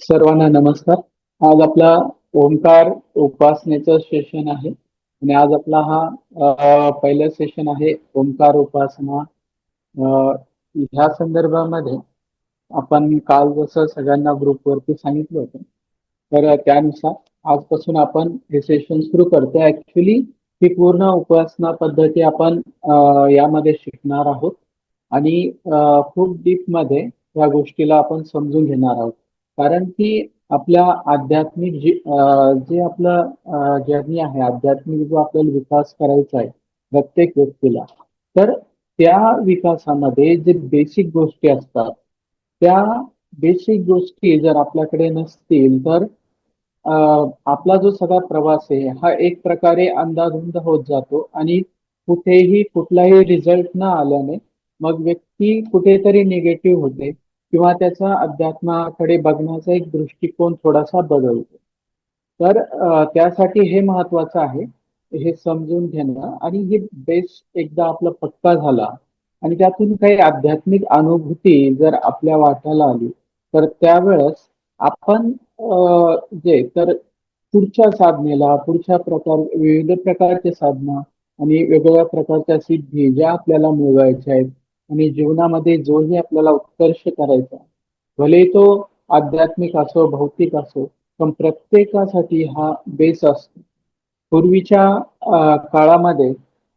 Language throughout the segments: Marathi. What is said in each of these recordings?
सर्वांना नमस्कार. आज आपला ओंकार उपासनेचं सेशन आहे आणि आज आपला हा पहिलं सेशन आहे ओंकार उपासना. ह्या संदर्भामध्ये आपण काल जसं सगळ्यांना ग्रुपवरती सांगितलं होतं, तर त्यानुसार आजपासून आपण हे सेशन सुरू करतो. ऍक्च्युली ही पूर्ण उपासना पद्धती आपण यामध्ये शिकणार आहोत आणि खूप डीप मध्ये या गोष्टीला आपण समजून घेणार आहोत. कारण की आपल्या आध्यात्मिक जे आपलं जर्नी आहे, आध्यात्मिक जो आपल्याला विकास करायचा आहे प्रत्येक व्यक्तीला, तर त्या विकासामध्ये जे बेसिक गोष्टी असतात, त्या बेसिक गोष्टी जर आपल्याकडे नसतील तर आपला जो सगळा प्रवास आहे हा एक प्रकारे अंधाधुंद होत जातो आणि कुठेही कुठलाही रिझल्ट न आल्याने मग व्यक्ती कुठेतरी निगेटिव्ह होते किंवा त्याचा अध्यात्माकडे बघण्याचा एक दृष्टिकोन थोडासा बदलतो. तर त्यासाठी हे महत्वाचं आहे, हे समजून घेणं. आणि हे बेस एकदा आपला पक्का झाला आणि त्यातून काही आध्यात्मिक अनुभूती जर आपल्या वाट्याला आली, तर त्यावेळेस आपण जे तर पुढच्या साधनेला, पुढच्या विविध प्रकारचे साधना आणि वेगवेगळ्या प्रकारच्या सिद्धी ज्या आपल्याला मिळवायच्या आहेत आणि जीवनामध्ये जोही आपल्याला उत्कर्ष करायचा, भले तो आध्यात्मिक असो भौतिक असो, पण प्रत्येकासाठी हा बेस असतो. पूर्वीच्या काळामध्ये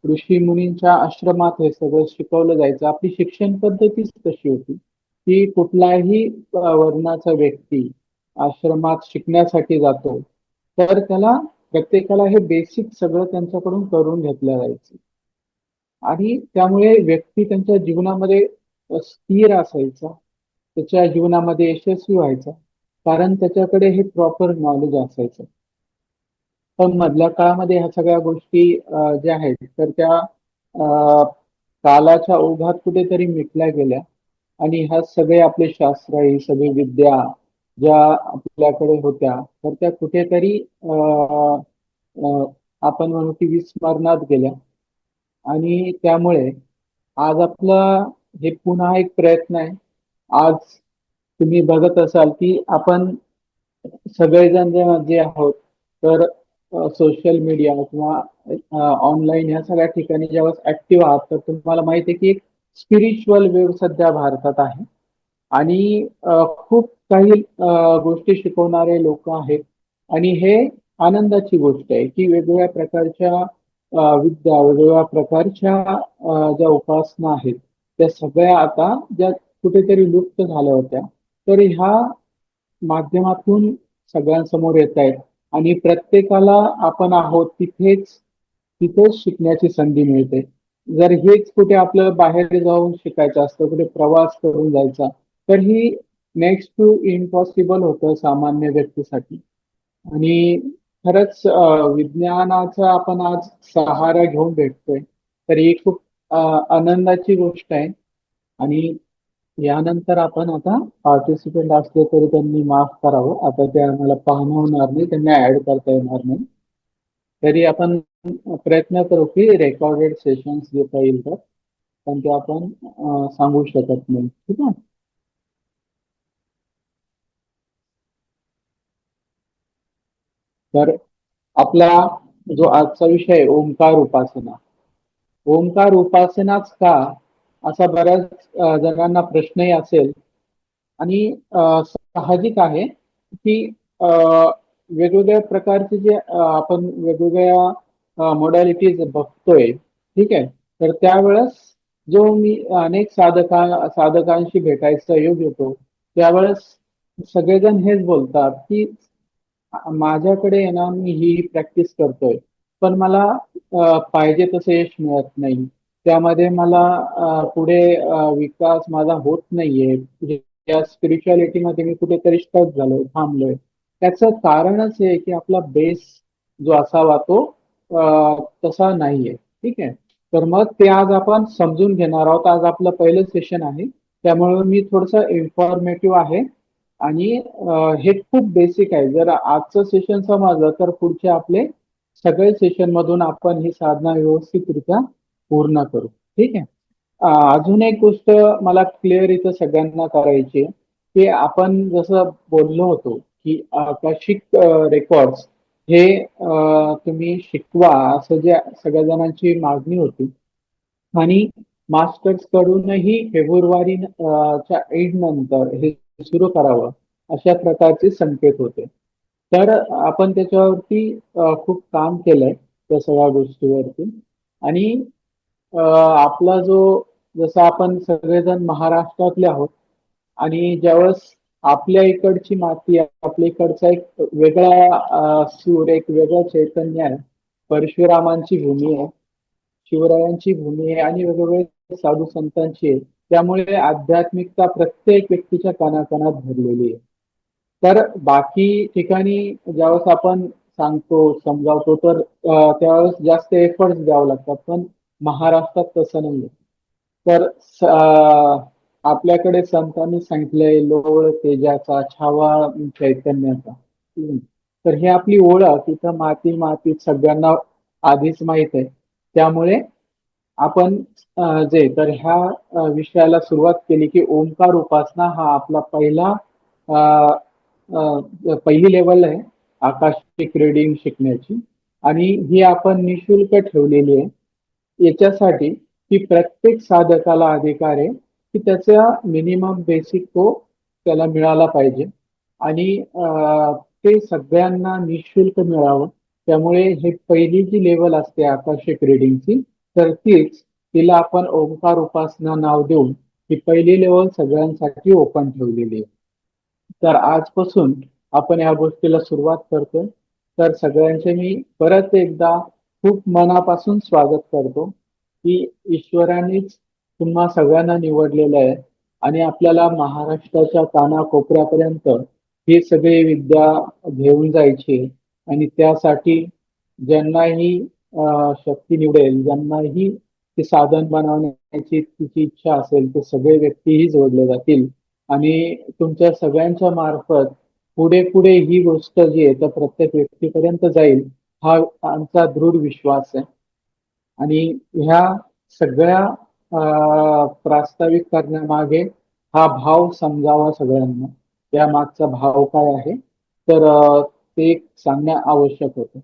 ऋषी मुनींच्या आश्रमात हे सगळं शिकवलं जायचं. आपली शिक्षण पद्धतीच तशी होती की कुठलाही वर्णाचा व्यक्ती आश्रमात शिकण्यासाठी जातो तर त्याला प्रत्येकाला हे बेसिक सगळं त्यांच्याकडून करून घेतलं जायचं आणि त्यामुळे व्यक्ती त्यांच्या जीवनामध्ये स्थिर असायचा, त्याच्या जीवनामध्ये यशस्वी व्हायचा, कारण त्याच्याकडे हे प्रॉपर नॉलेज असायचं. पण मधल्या काळामध्ये ह्या सगळ्या गोष्टी ज्या आहेत तर त्या कालाच्या ओघात कुठेतरी मिटल्या गेल्या आणि ह्या सगळे आपले शास्त्र, ही सगळी विद्या ज्या आपल्याकडे होत्या तर त्या कुठेतरी आपण म्हणू की विस्मरणात गेल्या. आणि त्यामुळे आज आपला हे पुन्हा एक प्रयत्न आहे. आज तुम्ही बघत असाल की आपण सगळेजण जे आहोत तर सोशल मीडिया किंवा ऑनलाईन ह्या सगळ्या ठिकाणी जेव्हा ऍक्टिव्ह आहात, तर तुम्हाला माहिती आहे की एक स्पिरिच्युअल वेव्ह सध्या भारतात आहे आणि खूप काही गोष्टी शिकवणारे लोक आहेत. आणि हे आनंदाची गोष्ट आहे की वेगवेगळ्या प्रकारच्या विद्या, वेगवेगळ्या प्रकारच्या ज्या उपासना आहेत त्या सगळ्या आता ज्या कुठेतरी लुप्त झाल्या होत्या, तर ह्या माध्यमातून सगळ्यांसमोर येत आहेत आणि प्रत्येकाला आपण आहोत तिथेच शिकण्याची संधी मिळते. जर हेच कुठे आपल्याला बाहेर जाऊन शिकायचं असतं, कुठे प्रवास करून जायचा, तर ही नेक्स्ट टू इम्पॉसिबल होतं सामान्य व्यक्तीसाठी. आणि खरंच विज्ञानाचा आपण आज सहारा घेऊन भेटतोय, तर ही खूप आनंदाची गोष्ट आहे. आणि यानंतर आपण आता पार्टिसिपेंट असले तरी त्यांनी माफ करावं, आता ते आम्हाला पाहणं होणार नाही, त्यांना ऍड करता येणार नाही. तरी आपण प्रयत्न करू की रेकॉर्डेड सेशन्स घेता येईल तर, पण ते आपण सांगू शकत नाही. ठीक आहे. तर आपला जो आजचा विषय आहे ओंकार उपासना. ओंकार उपासनाच का, असा बऱ्याच जणांना प्रश्नही असेल. आणि साहजिक आहे की वेगवेगळ्या प्रकारचे जे आपण वेगवेगळ्या मोडॅलिटीज बघतोय, ठीक आहे, तर त्यावेळेस जो मी अनेक साधकांशी भेटायचा योग येतो, त्यावेळेस सगळेजण हेच बोलतात की माझ्याकडे आहे ना, मी ही प्रॅक्टिस करतोय पण मला पाहिजे तसं यश मिळत नाही, त्यामध्ये मला पुढे विकास माझा होत नाहीये, या स्पिरिच्युअलिटी मध्ये मी कुठेतरी स्टक झालोय, थांबलोय. त्याचं कारणच हे की आपला बेस जो असावा तो तसा नाहीये. ठीक आहे. तर मग ते आज आपण समजून घेणार आहोत. आज आपलं पहिलं सेशन आहे, त्यामुळे मी थोडस इन्फॉर्मेटिव्ह आहे आणि हे खूप बेसिक आहे. जर आजचं सेशन समजलं तर पुढचे आपले सगळे सेशन मधून आपण ही साधना व्यवस्थितरित्या पूर्ण करू. ठीक आहे. अजून एक गोष्ट मला क्लिअर इथं सगळ्यांना करायची आहे की आपण जसं बोललो होतो की आकाशिक रेकॉर्ड्स हे तुम्ही शिकवा असं जे सगळ्या जणांची मागणी होती आणि मास्टर्स कडूनही फेब्रुवारी च्या एंड नंतर हे सुरू करावं अशा प्रकारचे संकेत होते. तर आपण त्याच्यावरती खूप काम केलंय त्या सगळ्या गोष्टीवरती आणि आपला जो जसं आपण सगळेजण महाराष्ट्रातले आहोत आणि ज्यावेळेस आपल्या इकडची माती आहे, आपल्या इकडचा एक वेगळा सूर, एक वेगळं चैतन्य आहे. परशुरामांची भूमी आहे, शिवरायांची भूमी आहे आणि वेगवेगळे साधू संतांची आहे. त्यामुळे आध्यात्मिकता प्रत्येक व्यक्तीच्या कानाकानात भरलेली आहे. तर बाकी ठिकाणी ज्यावेळेस आपण सांगतो, समजावतो तर त्यावेळेस जास्त एफर्ट्स द्यावं लागतात. पण महाराष्ट्रात तसं नाहीये. तर आपल्याकडे संतांनी सांगितलंय लोळ तेजाचा छावा चैतन्याचा. तर ही आपली ओळख इथं माती मातीत सगळ्यांना आधीच माहित आहे. त्यामुळे आपण जे तर ह्या विषयाला सुरुवात केली की ओंकार उपासना हा आपला अ, पहिली लेवल आहे आकाशिक रीडिंग शिकण्याची आणि ही आपण निशुल्क ठेवलेली आहे. याच्यासाठी की प्रत्येक साधकाला अधिकार आहे की त्याचा मिनिमम बेसिक तो त्याला मिळाला पाहिजे आणि ते सगळ्यांना निशुल्क मिळावं. त्यामुळे हे पहिली जी लेवल असते आकाशिक रीडिंगची तर तीच तिला आपण ओंकार उपासना नाव देऊन ही पहिली लेवल सगळ्यांसाठी ओपन ठेवलेली आहे. तर आजपासून आपण या गोष्टीला सुरुवात करतो. तर सगळ्यांचे मी परत एकदा खूप मनापासून स्वागत करतो की ईश्वरानेच तुम्हा सगळ्यांना निवडलेलं आहे आणि आपल्याला महाराष्ट्राच्या कानाकोपऱ्यापर्यंत ही सगळी विद्या घेऊन जायची आणि त्यासाठी ज्यांनाही शक्ती निवडेल, ज्यांनाही ते साधन बनवण्याची तिची इच्छा असेल ते सगळे व्यक्तीही जोडले जातील आणि तुमच्या सगळ्यांच्या मार्फत पुढे पुढे ही गोष्ट जी आहे तर प्रत्येक व्यक्तीपर्यंत जाईल हा आमचा दृढ विश्वास आहे आणि ह्या सगळ्या प्रास्ताविक करण्यामागे हा भाव समजावा सगळ्यांना या मागचा भाव काय आहे तर ते सांगणे आवश्यक होतं.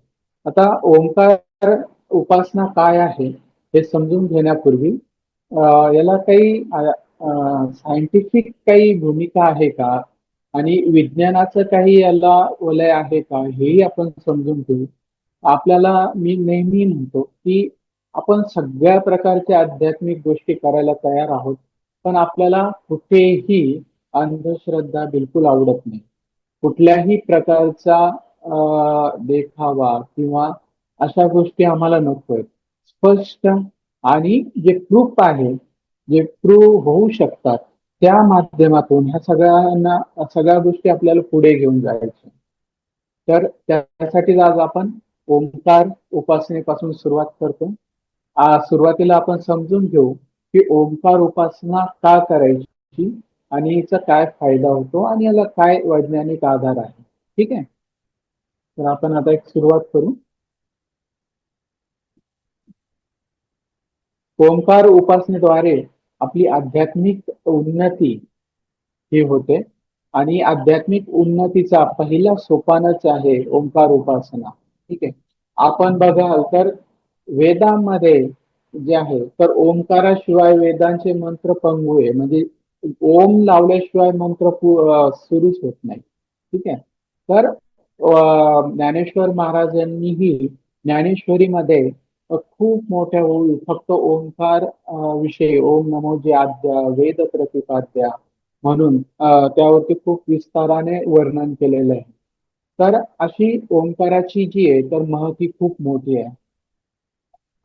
आता ओंकार उपासना काय आहे हे समजून घेण्यापूर्वी याला काही सायंटिफिक काही भूमिका आहे का आणि विज्ञानाचं काही याला वलय आहे का हेही आपण समजून घेऊ. आपल्याला मी नेहमी म्हणतो की आपण सगळ्या प्रकारच्या आध्यात्मिक गोष्टी करायला तयार आहोत पण आपल्याला कुठेही अंधश्रद्धा बिलकुल आवडत नाही. कुठल्याही प्रकारचा देखावा किंवा अशा गोष्टी आम्हाला नको आहेत. स्पष्ट आणि जे प्रूफ आहे, जे प्रूव्ह होऊ शकतात त्या माध्यमातून ह्या सगळ्या गोष्टी आपल्याला पुढे घेऊन जायच्या. तर त्यासाठीच आज आपण ओंकार उपासनेपासून सुरुवात करतो. सुरुवातीला आपण समजून घेऊ की ओंकार उपासना का करायची आणि याचा काय फायदा होतो आणि याला काय वैज्ञानिक आधार आहे. ठीक आहे. तर आपण आता एक सुरुवात करू. ओंकार उपासनेद्वारे आपली आध्यात्मिक उन्नती ही होते आणि आध्यात्मिक उन्नतीचा पहिला सोपानच आहे ओंकार उपासना. ठीक आहे. आपण बघाल तर वेदांमध्ये जे आहे तर ओंकाराशिवाय वेदांचे मंत्र पंगू आहे म्हणजे ओम लावल्याशिवाय मंत्र सुरूच होत नाही. ठीक आहे. तर ज्ञानेश्वर महाराजांनीही ज्ञानेश्वरीमध्ये खूप मोठ्या ओळी फक्त ओंकार विषयी ओम नमो जे आद्या वेद प्रतिपाद्या म्हणून त्यावरती खूप विस्ताराने वर्णन केलेलं आहे. तर अशी ओंकाराची जी आहे तर महती खूप मोठी आहे.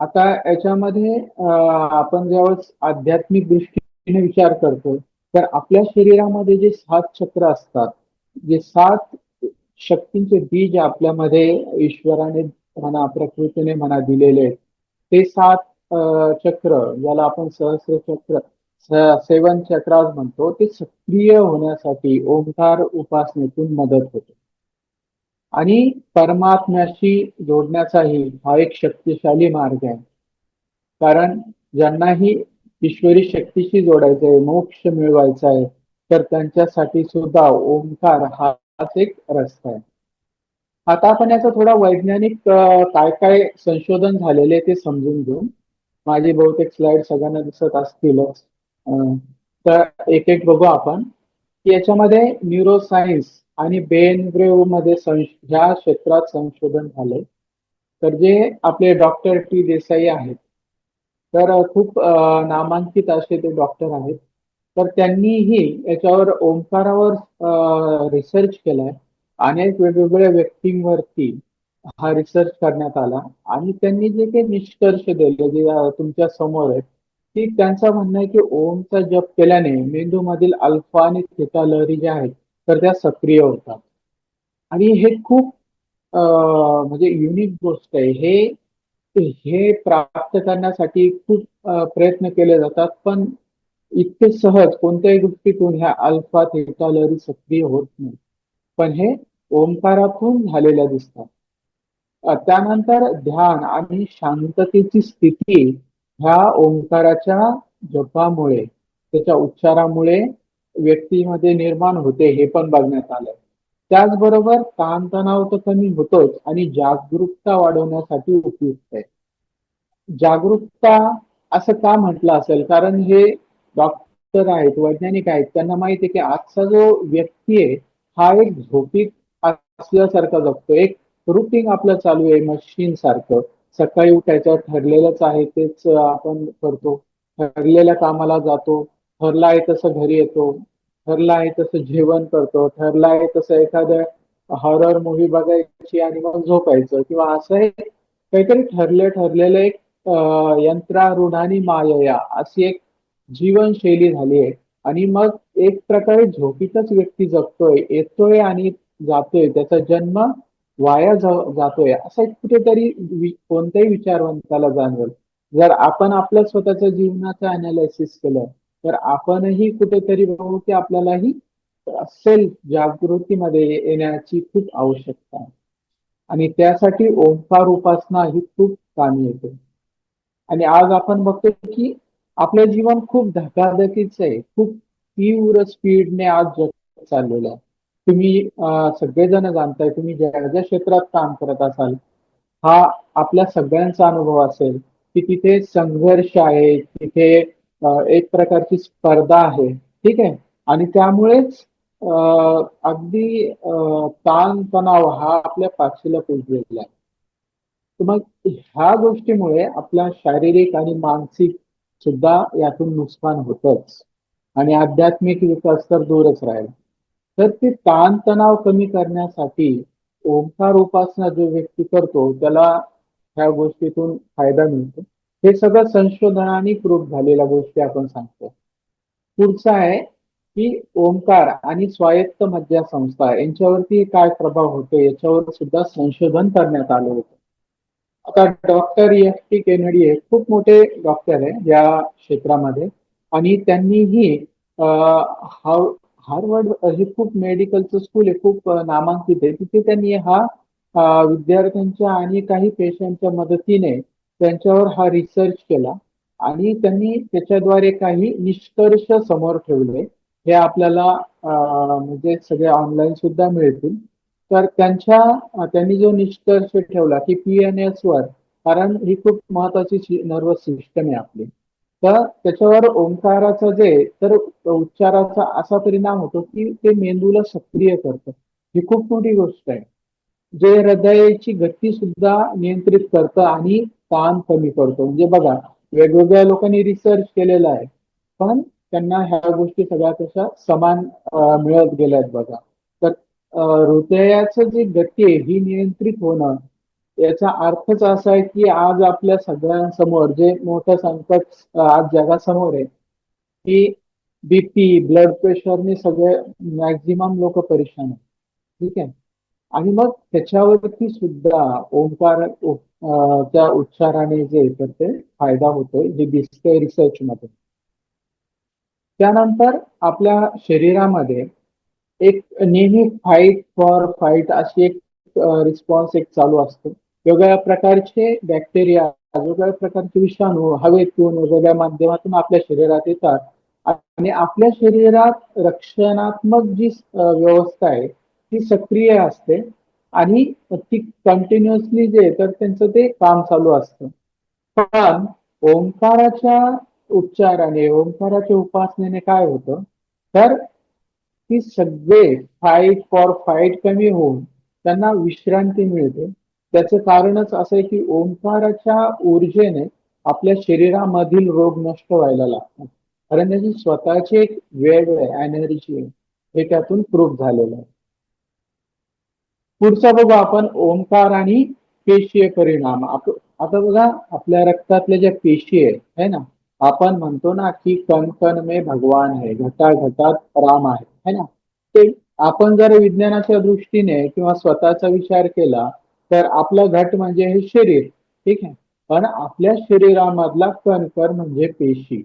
आता याच्यामध्ये आपण ज्यावेळेस आध्यात्मिक दृष्टीने विचार करतो तर आपल्या शरीरामध्ये जे 7 चक्र असतात, जे 7 शक्तींचे बीज आपल्यामध्ये ईश्वराने म्हणा प्रकृतीने म्हणा दिलेले आहेत ते 7 चक्र ज्याला आपण सहस्र चक्र 7 चक्रास म्हणतो ते सक्रिय होण्यासाठी ओंकार उपासनेतून मदत होते आणि परमात्म्याशी जोडण्याचाही हा एक शक्तिशाली मार्ग आहे. कारण ज्यांनाही ईश्वरी शक्तीशी जोडायचं आहे, मोक्ष मिळवायचा आहे, तर त्यांच्यासाठी सुद्धा ओंकार हाच एक रस्ता आहे. आता आपण याचा थोडा वैज्ञानिक काय काय संशोधन झालेले ते समजून घेऊ. माझी बहुतेक स्लाइड सगळ्यांना दिसत असतीलच. तर एक एक बघू आपण की याच्यामध्ये न्यूरोसायन्स आणि ब्रेन मध्ये ह्या क्षेत्रात संशोधन झालंय. तर जे आपले डॉक्टर टी देसाई आहेत, तर खूप नामांकित असे ते डॉक्टर आहेत. तर त्यांनीही याच्यावर ओंकारावर रिसर्च केलाय. अनेक वेगवेगळ्या व्यक्तींवरती हा रिसर्च करण्यात आला आणि त्यांनी जे काही निष्कर्ष दिले जे तुमच्या समोर आहेत, की त्यांचं म्हणणं आहे की ओमचा जप केल्याने मेंदूमधील अल्फा आणि थीटा लहरी ज्या आहेत तर त्या सक्रिय होतात. आणि हे खूप म्हणजे युनिक गोष्ट आहे. हे प्राप्त करण्यासाठी खूप प्रयत्न केले जातात, पण इतके सहज कोणत्याही गोष्टीतून ह्या अल्फा थीटा लहरी सक्रिय होत नाही. पण हे ओंकारातून झालेल्या दिसतात. त्यानंतर ध्यान आणि शांततेची स्थिती ह्या ओंकाराच्या जपामुळे, त्याच्या उच्चारामुळे व्यक्तीमध्ये निर्माण होते, हे पण बघण्यात आलंय. त्याचबरोबर ताणतणाव तर कमी होतोच आणि जागरूकता वाढवण्यासाठी उपयुक्त आहे. जागरूकता असं का म्हटलं असेल, कारण हे डॉक्टर आहेत, वैज्ञानिक आहेत, त्यांना माहिती आहे की आजचा जो व्यक्ती आहे हा एक झोपीत असल्यासारखा जगतो. एक रुटीन आपलं चालू आहे मशीन सारखं. सकाळी उठायचं ठरलेलंच आहे, तेच आपण करतो. ठरलेल्या कामाला जातो, ठरलं आहे तसं घरी येतो, ठरलं आहे तसं जेवण करतो, ठरलं आहे तसं एखाद्या हॉरर मूव्ही बघायची आणि मग झोपायचं, किंवा असं हे काहीतरी ठरलेलं एक यंत्रारूढानी मायया अशी एक जीवनशैली झाली आहे. आणि मग एक प्रकारे झोपीतच व्यक्ती जगतोय, येतोय आणि जातोय, त्याचा जन्म वाया जातोय असं एक कुठेतरी कोणत्याही विचारवंताला जाणवेल. जर आपण आपल्या स्वतःच्या जीवनाचं अनालिसिस केलं तर आपणही कुठेतरी बघू की आपल्यालाही सेल्फ जागृतीमध्ये येण्याची खूप आवश्यकता आहे. आणि त्यासाठी ओंकार उपासना ही खूप कामी येते. आणि आज आपण बघतो की आपलं जीवन खूप धकाधकीचं आहे, खूप तीव्र स्पीडने आज जग चाललेलं आहे. तुम्ही सगळेजण जाणताय, तुम्ही ज्या ज्या क्षेत्रात काम करत असाल, हा आपल्या सगळ्यांचा अनुभव असेल की तिथे संघर्ष आहे, तिथे एक प्रकारची स्पर्धा आहे, ठीक आहे. आणि त्यामुळेच अगदी ताण तणाव हा आपल्या पाठीला पोचलेला आहे. तर मग ह्या गोष्टीमुळे आपला शारीरिक आणि मानसिक सुद्धा यातून नुकसान होतच आणि आध्यात्मिक विकास तर दूरच राहील. तर ते ताणतणाव कमी करण्यासाठी ओंकार उपासना जो व्यक्ती करतो त्याला ह्या गोष्टीतून फायदा मिळतो. हे सगळं संशोधनाने प्रूव्ह झालेल्या गोष्टी आपण सांगतो. पुढचा आहे की ओंकार आणि स्वायत्त मज्जा संस्था यांच्यावरती काय प्रभाव होतो याच्यावर सुद्धा संशोधन करण्यात आलं होतं. आता डॉक्टर एफ टी केनेडी हे खूप मोठे डॉक्टर आहे या क्षेत्रामध्ये. आणि त्यांनीही हार्वर्ड हे खूप मेडिकलचं स्कूल आहे, खूप नामांकित आहे. तिथे त्यांनी हा विद्यार्थ्यांच्या आणि काही पेशंटच्या मदतीने त्यांच्यावर हा रिसर्च केला आणि त्यांनी त्याच्याद्वारे काही निष्कर्ष समोर ठेवले. हे आपल्याला म्हणजे सगळे ऑनलाईन सुद्धा मिळतील. तर त्यांनी जो निष्कर्ष ठेवला की पीएनएस वर, कारण ही खूप महत्वाची नर्वस सिस्टम आहे आपली, तर त्याच्यावर ओंकाराचा जे तर उच्चाराचा असा परिणाम होतो की ते मेंदूला सक्रिय करतं. ही खूप मोठी गोष्ट आहे. जे हृदयाची गती सुद्धा नियंत्रित करतं आणि ताण कमी करतो. म्हणजे बघा, वेगवेगळ्या लोकांनी रिसर्च केलेला आहे, पण त्यांना ह्या गोष्टी सगळ्या कशा समान मिळत गेल्या आहेत बघा. तर हृदयाचं जी गती आहे ही नियंत्रित होणं, याचा अर्थच असा आहे की आज आपल्या सगळ्यांसमोर जे मोठं संकट आज जगासमोर आहे, की बीपी, ब्लड प्रेशरने सगळे मॅक्झिमम लोक परेशान आहेत. ठीक आहे. आणि मग त्याच्यावरती सुद्धा ओंकार च्या उच्चाराने जे तर ते फायदा होतोय, हे दिसतंय रिसर्च मध्ये. त्यानंतर आपल्या शरीरामध्ये एक नेहमी फाईट फॉर फाईट अशी एक रिस्पॉन्स एक चालू असतो. वेगवेगळ्या प्रकारचे बॅक्टेरिया, वेगवेगळ्या प्रकारचे विषाणू हवेतून वेगवेगळ्या माध्यमातून आपल्या शरीरात येतात आणि आपल्या शरीरात रक्षणात्मक जी व्यवस्था आहे ती सक्रिय असते आणि ती कंटिन्युअसली जे तर त्यांचं ते काम चालू असतं. पण ओंकाराच्या उच्चाराने ओंकाराच्या उपासनेने काय होतं तर ती सगळे फाईट कमी होऊन त्यांना विश्रांती मिळते. त्याचं कारणच असं आहे की ओंकाराच्या ऊर्जेने आपल्या शरीरामधील रोग नष्ट व्हायला लागतात. कारण त्याची स्वतःची एक वेग आहे, एनर्जी आहे, हे त्यातून प्रूव्ह झालेलं आहे. पुढचा बघू आपण ओंकार आणि पेशीय परिणाम. आता बघा आपल्या रक्तातल्या ज्या पेशी आहेत है ना, आपण म्हणतो ना की कण कण में भगवान है, घटा घटात राम आहे है ना. ते आपण जर विज्ञानाच्या दृष्टीने किंवा स्वतःचा विचार केला तर आपलं घट म्हणजे हे शरीर, ठीक आहे. पण आपल्या शरीरामधला कणकण म्हणजे पेशी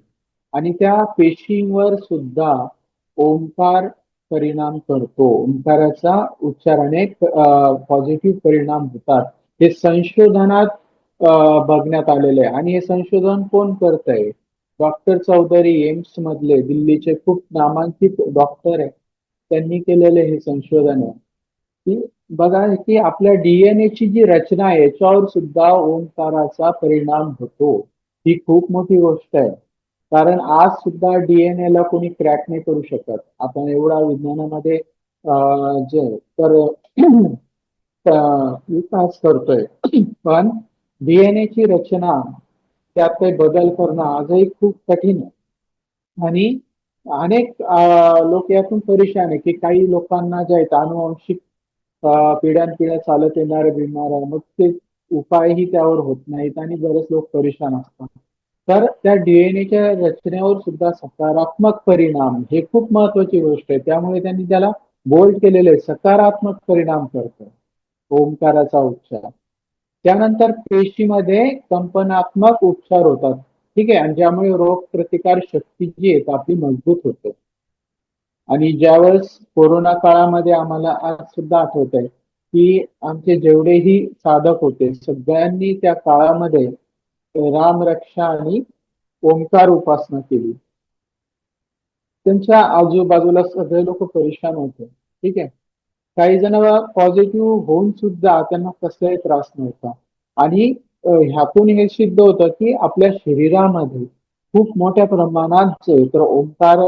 आणि त्या पेशींवर सुद्धा ओंकार परिणाम करतो. ओंकाराचा उच्चाराने पॉझिटिव्ह परिणाम होतात. हे संशोधनात बघण्यात आलेले आहे आणि हे संशोधन कोण करत आहे? डॉक्टर चौधरी एम्स मधले दिल्लीचे खूप नामांकित डॉक्टर आहे. त्यांनी केलेले हे संशोधन आहे की बघा की आपल्या डीएनए ची जी रचना आहे याच्यावर सुद्धा ओंकाराचा परिणाम होतो. ही खूप मोठी गोष्ट आहे. कारण आज सुद्धा डीएनए ला कोणी क्रॅक नाही करू शकत. आपण एवढा विज्ञानामध्ये जे तर विकास करतोय. पण डीएनए ची रचना त्यात काही बदल करणं आजही खूप कठीण आहे. आणि अनेक लोक यातून परेशान आहे की काही लोकांना जे आहेत अनुवांशिक पिढ्यानपिढ्या चालत येणारे बिमार आहे, मग ते उपायही त्यावर होत नाहीत आणि बरेच लोक परेशान असतात. तर त्या डीएनएच्या रचनेवर सुद्धा सकारात्मक परिणाम हे खूप महत्वाची गोष्ट आहे. त्यामुळे त्यांनी त्याला बोल्ड केलेले आहे, सकारात्मक परिणाम करतो ओंकाराचा उच्चार. त्यानंतर पेशीमध्ये कंपनात्मक उपचार होतात, ठीक आहे, आणि ज्यामुळे रोग प्रतिकार शक्ती जी आहे आपली मजबूत होते. आणि ज्यावेळेस कोरोना काळामध्ये आम्हाला आज सुद्धा आठवत आहे की आमचे जेवढेही साधक होते सगळ्यांनी त्या काळामध्ये रामरक्षा आणि ओंकार उपासना केली. त्यांच्या आजूबाजूला सगळे लोक परेशान होते, ठीक आहे. काही जण पॉझिटिव्ह होऊन सुद्धा त्यांना कसलाही त्रास नव्हता. आणि ह्यातून हे सिद्ध होतं की आपल्या शरीरामध्ये खूप मोठ्या प्रमाणात जे तर ओंकार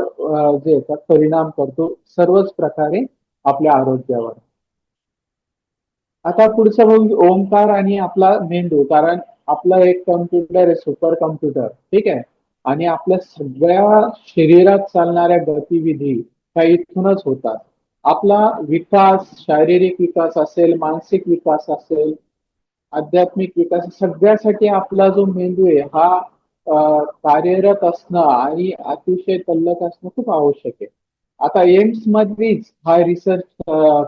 जे येतात परिणाम करतो सर्वच प्रकारे आपल्या आरोग्यावर. आता पुढचं बघू ओंकार आणि आपला मेंदू. कारण आपला एक कम्प्युटर आहे, सुपर कम्प्युटर, ठीक आहे. आणि आपल्या सगळ्या शरीरात चालणाऱ्या गतिविधी त्या इथूनच होतात. आपला विकास, शारीरिक विकास असेल, मानसिक विकास असेल, आध्यात्मिक विकास, सगळ्यासाठी आपला जो मेंदू आहे हा कार्यरत असणं आणि अतिशय तल्लख असणं खूप आवश्यक आहे. आता एम्स मध्येच हा रिसर्च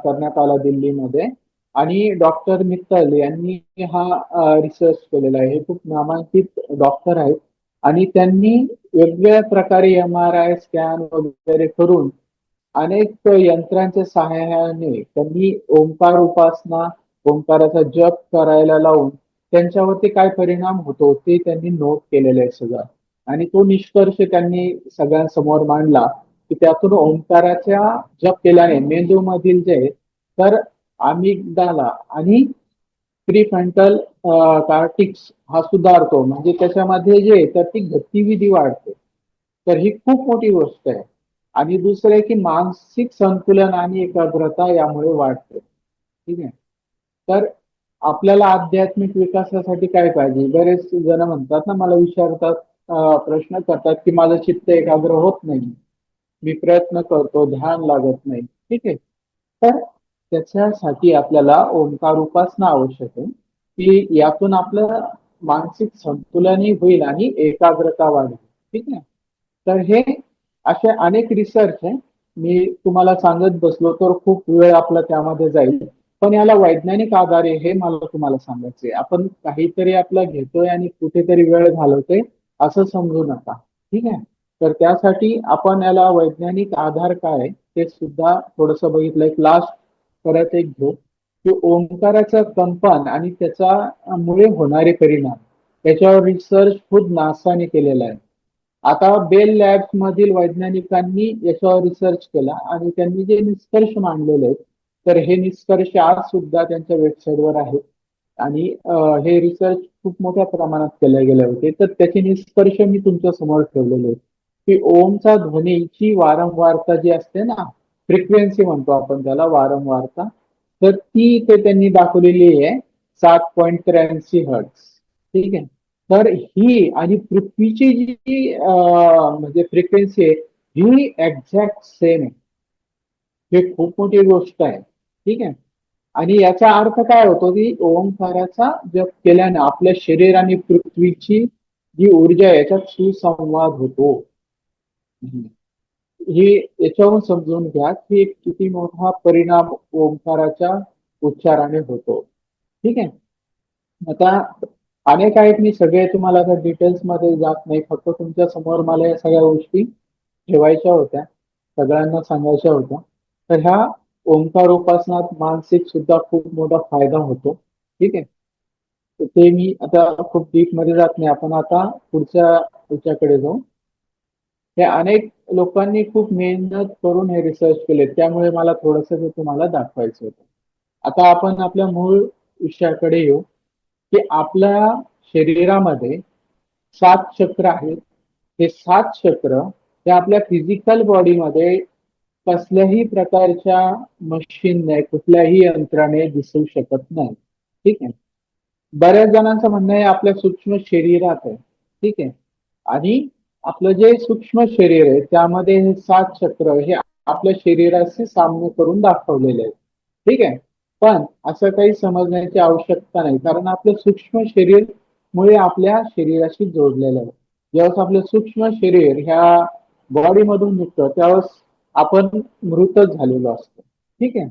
करण्यात आला दिल्लीमध्ये आणि डॉक्टर मित्तल यांनी हा रिसर्च केलेला आहे. हे खूप नामांकित डॉक्टर आहेत आणि त्यांनी वेगवेगळ्या प्रकारे एमआरआय स्कॅन वगैरे करून अनेक यंत्रांच्या सहाय्याने त्यांनी ओंकार उपासना, ओंकाराचा जप करायला लावून त्यांच्यावरती काय परिणाम होतो ते त्यांनी नोट केलेलं आहे सगळं. आणि तो निष्कर्ष त्यांनी सगळ्यांसमोर मांडला की त्यातून ओंकाराच्या जप केल्याने मेंदूमधील जे तर अमिगडाला आणि प्रीफ्रंटल कार्टिक्स हा सुधारतो. म्हणजे त्याच्यामध्ये जे तर ती गतिविधी वाढते. तर ही खूप मोठी गोष्ट आहे. आणि दुसरं आहे की मानसिक संतुलन आणि एकाग्रता यामुळे वाढते, ठीक आहे. तर आपल्याला आध्यात्मिक विकासासाठी काय पाहिजे? बरेच जण म्हणतात ना, मला विचारतात, प्रश्न करतात की माझं चित्त एकाग्र होत नाही, मी प्रयत्न करतो, ध्यान लागत नाही, ठीक आहे. तर त्याच्यासाठी आपल्याला ओंकार उपासना आवश्यक आहे की यातून आपलं मानसिक संतुलनही होईल आणि एकाग्रता वाढेल, ठीक आहे. तर हे असे अनेक रिसर्च आहे. मी तुम्हाला सांगत बसलो तर खूप वेळ आपला त्यामध्ये जाईल. पण याला वैज्ञानिक आधार आहे हे मला तुम्हाला सांगायचंय. आपण काहीतरी आपलं घेतोय आणि कुठेतरी वेळ घालवतोय असं समजू नका, ठीक आहे. तर त्यासाठी आपण याला वैज्ञानिक आधार काय ते सुद्धा थोडस बघितलं. एक लास्ट परत एक घेऊ की ओंकाराचं कंपन आणि त्याचा मुळे होणारे परिणाम, त्याच्यावर रिसर्च खुद नासाने केलेला आहे. आता बेल लॅब्स मधील वैज्ञानिकांनी याच्यावर रिसर्च केला आणि त्यांनी जे निष्कर्ष मांडलेले आहेत, तर हे निष्कर्ष आज सुद्धा त्यांच्या वेबसाईटवर आहेत. आणि हे रिसर्च खूप मोठ्या प्रमाणात केले गेले होते. तर त्याचे निष्कर्ष मी तुमच्या समोर ठेवलेले आहेत की ओमचा ध्वनीची वारंवारता जी असते ना, फ्रिक्वेन्सी म्हणतो आपण त्याला, वारंवारता, तर ती इथे त्यांनी दाखवलेली आहे 7.83 हर्ट्झ. ठीक आहे. तर ही आणि पृथ्वीची जी म्हणजे फ्रिक्वेन्सी आहे, ही एक्झॅक्ट सेम आहे. हे खूप मोठी गोष्ट आहे. ठीक आहे. आणि याचा अर्थ काय होतो की ओंकाराचा जप केल्याने आपल्या शरीर आणि पृथ्वीची जी ऊर्जा आहे याच्यात सुसंवाद होतो. ही याच्यावरून समजून घ्या की किती मोठा परिणाम ओंकाराच्या उच्चाराने होतो. ठीक आहे. आता अनेक आहेत, मी सगळे तुम्हाला आता डिटेल्स मध्ये जात नाही, फक्त तुमच्या समोर मला या सगळ्या गोष्टी ठेवायच्या होत्या, सगळ्यांना सांगायच्या होत्या. तर ह्या ओंकार उपासनात मानसिक सुद्धा खूप मोठा फायदा होतो. ठीक आहे. तर ते मी आता खूप डीप मध्ये जात नाही, आपण आता पुढच्या याच्याकडे जाऊ. हे अनेक लोकांनी खूप मेहनत करून हे रिसर्च केले, त्यामुळे मला थोडस ते तुम्हाला दाखवायचं होतं. आता आपण आपल्या मूळ विषयाकडे येऊ की आपल्या शरीरामध्ये 7 चक्र आहेत. हे 7 चक्र हे आपल्या फिजिकल बॉडीमध्ये कसल्याही प्रकारच्या मशीनने, कुठल्याही यंत्राने दिसू शकत नाही. ठीक आहे. बऱ्याच जणांचं म्हणणं आहे आपल्या सूक्ष्म शरीरात आहे. ठीक आहे. आणि आपलं जे सूक्ष्म शरीर आहे त्यामध्ये हे 7 चक्र हे आपल्या शरीराशी साम्य करून दाखवलेले आहे. ठीक आहे. पण असं काही समजण्याची आवश्यकता नाही, कारण आपलं सूक्ष्म शरीर मुळे आपल्या शरीराशी जोडलेलं आहे. ज्यावेळेस आपलं सूक्ष्म शरीर ह्या बॉडीमधून निघतं त्यावेळेस आपण मृतच झालेलो असतो. ठीक आहे.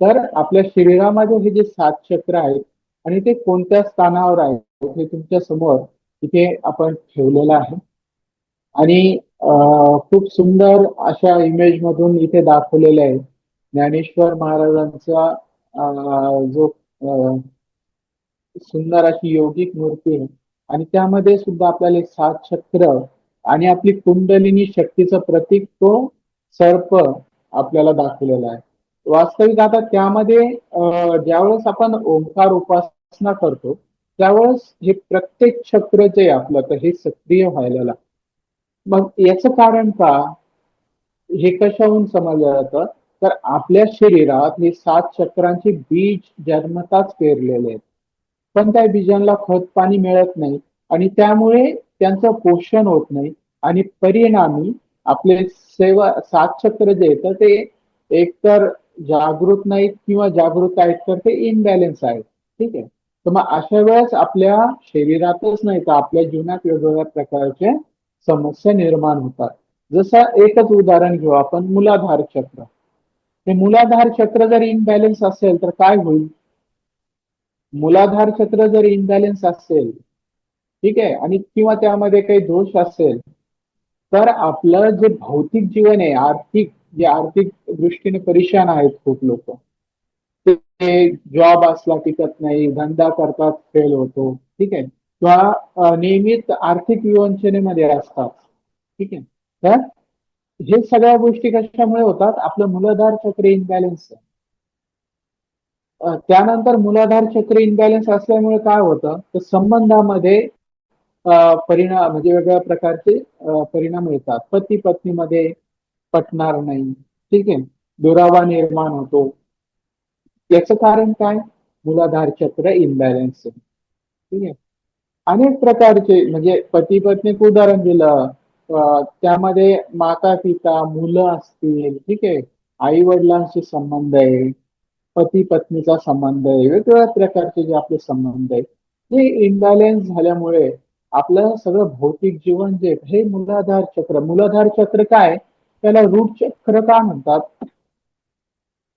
तर आपल्या शरीरामध्ये हे जे 7 चक्र आहेत आणि ते कोणत्या स्थानावर आहेत हे तुमच्या समोर इथे आपण ठेवलेलं आहे. आणि खूप सुंदर अशा इमेज मधून इथे दाखवलेले आहे ज्ञानेश्वर महाराजांचा जो सुंदर अशी योगिक मूर्ती आहे. आणि त्यामध्ये सुद्धा आपल्याला 7 चक्र आणि आपली कुंडलिनी शक्तीचं प्रतीक तो सर्प आपल्याला दाखवलेला आहे. वास्तविक आता त्यामध्ये ज्यावेळेस आपण ओंकार उपासना करतो त्यावेळेस हे प्रत्येक चक्र जे आहे आपलं, तर हे सक्रिय व्हायला लागतं. मग याचं कारण का, हे कशाहून समजलं जातं, तर आपल्या शरीरात हे 7 चक्रांचे बीज जन्मताच पेरलेले आहेत. पण त्या बीजांना खत पाणी मिळत नाही आणि त्यामुळे त्यांचं पोषण होत नाही आणि परिणामी आपले 7 चक्र जे आहेत ते एकतर जागृत नाहीत किंवा जागृत आहेत तर ते इनबॅलेन्स आहेत. ठीक आहे. तर मग अशा वेळेस आपल्या शरीरातच नाही तर आपल्या जीवनात वेगवेगळ्या प्रकारच्या समस्या निर्माण होतात. जसं एकच उदाहरण घेऊ आपण, मूलाधार चक्र. हे मूलाधार चक्र जर इनबॅलेन्स असेल तर काय होईल? मूलाधार चक्र जर इनबॅलेन्स असेल, ठीक आहे, आणि किंवा त्यामध्ये काही दोष असेल, तर आपलं जे भौतिक जीवन आहे, आर्थिक, जे आर्थिक दृष्टीने परेशान आहेत खूप लोक, ते जॉब असला टिकत नाही, धंदा करतात फेल होतो. ठीक आहे. किंवा नियमित आर्थिक विवंचनेमध्ये असतात. ठीक आहे. तर हे सगळ्या गोष्टी कशामुळे होतात? आपलं मूलाधार चक्र इनबॅलेन्स आहे. त्यानंतर मूलाधार चक्र इनबॅलन्स असल्यामुळे काय होतं, तर संबंधामध्ये परिणाम म्हणजे वेगवेगळ्या प्रकारचे परिणाम येतात. पती पत्नीमध्ये पटणार नाही. ठीक आहे. दुरावा निर्माण होतो. याचं कारण काय? मूलाधार चक्र इनबॅलन्स आहे. ठीक आहे. अनेक प्रकारचे म्हणजे पती पत्नीक उदाहरण दिलं, त्यामध्ये माता पिता मुलं असतील, ठीक आहे, आई वडिलांशी संबंध आहे, पती पत्नीचा संबंध आहे, वेगवेगळ्या प्रकारचे जे आपले संबंध आहेत हे इनबॅलेन्स झाल्यामुळे आपलं सगळं भौतिक जीवन जे हे मूलाधार चक्र, मूलाधार चक्र काय, त्याला रूट चक्र का म्हणतात,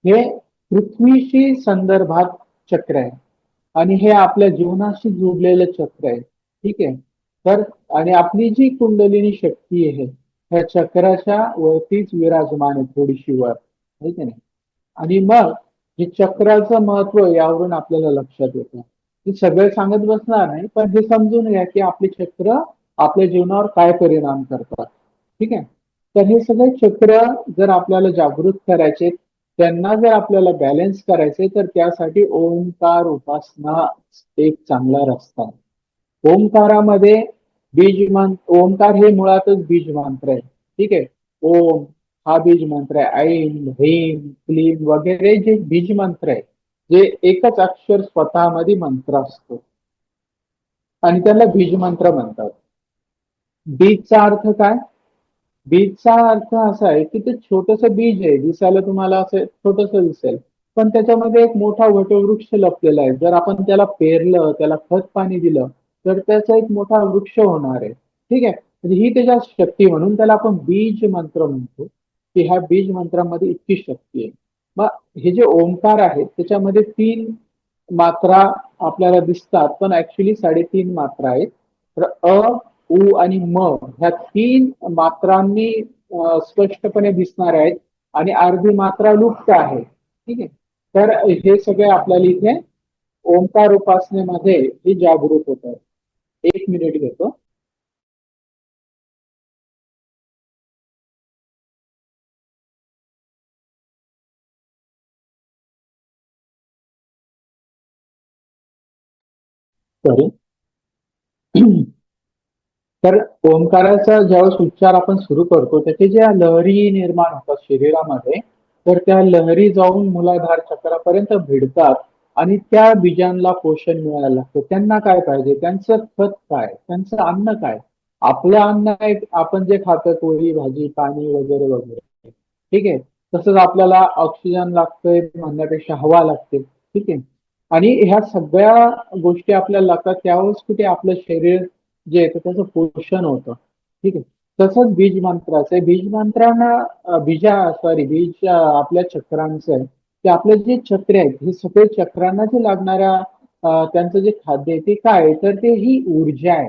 हे पृथ्वीशी संदर्भात चक्र आहे आणि हे आपल्या जीवनाशी जोडलेलं चक्र आहे. ठीक आहे. तर आणि आपली जी कुंडलिनी शक्ती आहे ह्या चक्राच्या वरतीच विराजमान आहे, थोडीशी वर, ठीक आहे. आणि मग हे चक्राचं महत्व यावरून आपल्याला लक्षात येतं. हे सगळे सांगत बसणार नाही, पण हे समजून घ्या की आपले चक्र आपल्या जीवनावर काय परिणाम करतात. ठीक आहे. तर हे सगळे चक्र जर आपल्याला जागृत करायचे, त्यांना जर आपल्याला बॅलन्स करायचे, तर त्यासाठी ओंकार उपासना एक चांगला रस्ता आहे. ओंकारामध्ये ओंकार हे मुळातच बीज मंत्र आहे. ठीक आहे. ओम हा बीज मंत्र आहे. ऐं ह्रीं क्लीं वगैरे जे बीज मंत्र आहे, जे एकच अक्षर स्वतःमध्ये मंत्र असतो आणि त्याला बीज मंत्र म्हणतात. बीजचा अर्थ काय? बीजचा अर्थ असा आहे की ते छोटस बीज आहे, दिसायला तुम्हाला असं छोटस दिसेल, पण त्याच्यामध्ये एक मोठा वटवृक्ष लपलेला आहे. जर आपण त्याला पेरलं, त्याला खत पाणी दिलं, तर त्याचा एक मोठा वृक्ष होणार आहे. ठीक आहे. म्हणजे ही त्याच्या शक्ती, म्हणून त्याला आपण बीज मंत्र म्हणतो, की ह्या बीज मंत्रामध्ये इतकी शक्ती आहे. मग हे जे ओंकार आहेत त्याच्यामध्ये 3 मात्रा आपल्याला दिसतात, पण ऍक्च्युली 3.5 मात्रा आहेत. तर अ, उ आणि म ह्या 3 मात्रांनी स्पष्टपणे दिसणार आहेत आणि अर्धी मात्रा लुप्त आहे. ठीक आहे. तर हे सगळे आपल्याला इथे ओंकार उपासनेमध्ये हे जागृत होत आहे. 1 मिनिट घेतो. सॉरी. तर ओंकाराचा ज्यावेळेस उच्चार आपण सुरू करतो, त्याचे ज्या लहरी निर्माण होतात शरीरामध्ये, तर त्या लहरी जाऊन मूलाधार चक्रापर्यंत भिडतात आणि त्या बीजांना पोषण मिळायला लागतं. त्यांना काय पाहिजे? त्यांचं खत काय? त्यांचं अन्न काय? आपलं अन्न आहे आपण जे खातो, पोळी भाजी पाणी वगैरे वगैरे. ठीक आहे. तसंच आपल्याला ऑक्सिजन लागतोय म्हणण्यापेक्षा हवा लागते. ठीक आहे. आणि ह्या सगळ्या गोष्टी आपल्याला लागतात, त्यावेळेस कुठे आपलं शरीर जे आहे त्याचं पोषण होतं. ठीक आहे. तसंच बीज मंत्राचं आहे. बीज मंत्रांना बीज आपल्या चक्रांचं आहे. ते आपले जे चक्र आहेत, हे सगळे चक्रांना जे लागणाऱ्या त्यांचं जे खाद्य आहे ते काय आहे? तर ते ही ऊर्जा आहे.